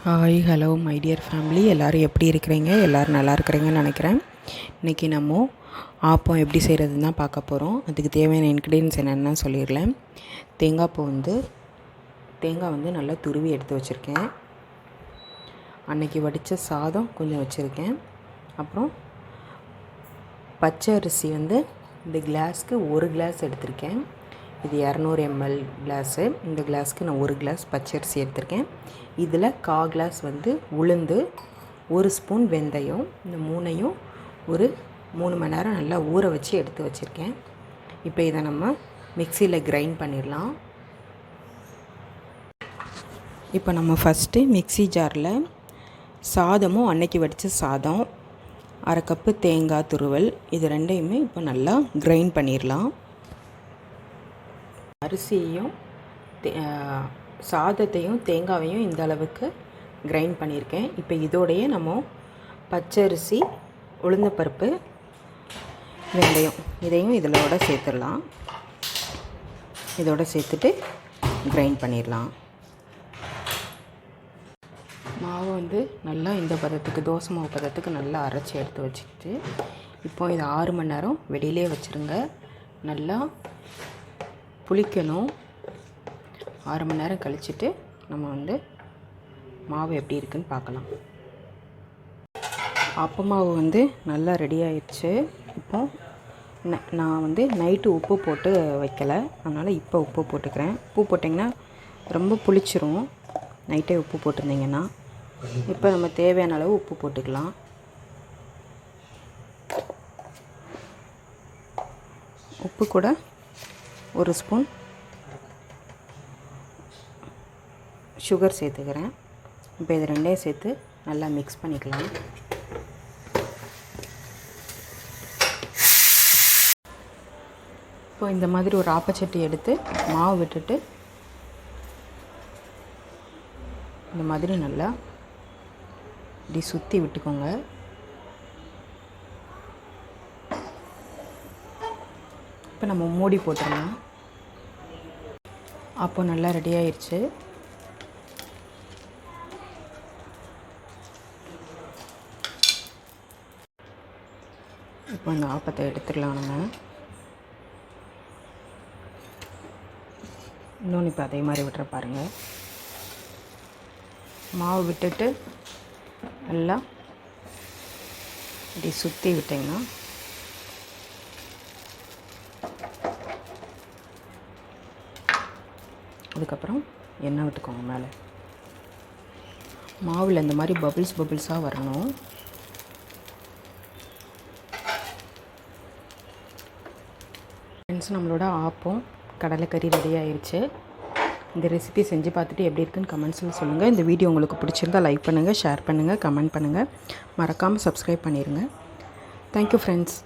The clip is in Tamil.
Hi hello my dear family, எல்லோரும் எப்படி இருக்கிறீங்க? எல்லோரும் நல்லா இருக்கிறீங்கன்னு நினைக்கிறேன். இன்றைக்கி நம்ம ஆப்பம் எப்படி செய்கிறதுன்னு தான் பார்க்க போகிறோம். அதுக்கு தேவையான இன்க்ரீடியன்ஸ் என்னென்னு சொல்லிடலாம். தேங்காய் வந்து நல்லா துருவி எடுத்து வச்சுருக்கேன். அன்றைக்கி வடித்த சாதம் கொஞ்சம் வச்சுருக்கேன். அப்புறம் பச்சை அரிசி வந்து இந்த கிளாஸ்க்கு 1 கிளாஸ் எடுத்திருக்கேன். இது 200 ml கிளாஸு. இந்த கிளாஸ்க்கு நான் 1 கிளாஸ் பச்சரிசி எடுத்திருக்கேன். இதில் 1/4 கிளாஸ் வந்து உளுந்து, 1 ஸ்பூன் வெந்தயம். இந்த 3ஐயும் ஒரு 3 மணி நேரம் நல்லா ஊற வச்சு எடுத்து வச்சுருக்கேன். இப்போ இதை நம்ம மிக்சியில் கிரைண்ட் பண்ணிடலாம். இப்போ நம்ம ஃபஸ்ட்டு மிக்சி ஜாரில் சாதமும் அன்னைக்கு வடித்த சாதம், 1/2 கப்பு தேங்காய் துருவல், இது ரெண்டையுமே இப்போ நல்லா கிரைண்ட் பண்ணிடலாம். அரிசியையும் சாதத்தையும் தேங்காயையும் இந்த அளவுக்கு கிரைண்ட் பண்ணியிருக்கேன். இப்போ இதோடையே நம்ம பச்சரிசி, உளுந்தப்பருப்பு, வெந்தயம் இதையும் இதோட சேர்த்துடலாம். இதோட சேர்த்துட்டு கிரைண்ட் பண்ணிடலாம். மாவு வந்து நல்லா இந்த பதத்துக்கு, தோசை மாவு பதத்துக்கு நல்லா அரைச்சி எடுத்து வச்சுக்கிட்டு இப்போ இதை 6 மணி நேரம் வெளியிலே வச்சுருங்க. நல்லா புளிக்கணும். 6 மணி நேரம் கழிச்சிட்டு நம்ம வந்து மாவு எப்படி இருக்குன்னு பார்க்கலாம். ஆப்ப மாவு வந்து நல்லா ரெடி ஆயிடுச்சு. இப்போ நான் வந்து நைட்டு உப்பு போட்டு வைக்கலை, அதனால் இப்போ உப்பு போட்டுக்கிறேன். உப்பு போட்டிங்கன்னா ரொம்ப புளிச்சிரும், நைட்டே உப்பு போட்டிருந்தீங்கன்னா. இப்போ நம்ம தேவையான அளவு உப்பு போட்டுக்கலாம். உப்பு கூட 1 ஸ்பூன் சுகர் சேர்த்துக்கிறேன். இப்போ இது ரெண்டையும் சேர்த்து நல்லா மிக்ஸ் பண்ணிக்கலாம். இப்போ இந்த மாதிரி ஒரு ஆப்பச்சட்டி எடுத்து மாவு விட்டுட்டு இந்த மாதிரி நல்லா இப்படி சுற்றி விட்டுக்கோங்க. இப்போ நம்ம மூடி போட்டுடலாம். அப்போ நல்லா ரெடி ஆயிடுச்சு. இப்போ இந்த ஆப்பத்தை எடுத்துடலாம் நம்ம. இன்னொன்று இப்போ அதே மாதிரி விட்டுற பாருங்கள். மாவு விட்டுட்டு நல்லா இப்படி சுற்றி விட்டிங்கன்னா அதுக்கப்புறம் எண்ணெய் விட்டுக்கோங்க. மேலே மாவில் இந்த மாதிரி பபிள்ஸாக வரணும். ஃப்ரெண்ட்ஸ், நம்மளோட ஆப்பம் கடலைக்கறி ரெடி ஆயிடுச்சு. இந்த ரெசிபி செஞ்சு பார்த்துட்டு எப்படி இருக்குன்னு கமெண்ட்ஸில் சொல்லுங்கள். இந்த வீடியோ உங்களுக்கு பிடிச்சிருந்தால் லைக் பண்ணுங்கள், ஷேர் பண்ணுங்கள், கமெண்ட் பண்ணுங்கள். மறக்காமல் சப்ஸ்கிரைப் பண்ணிடுங்க. Thank you friends.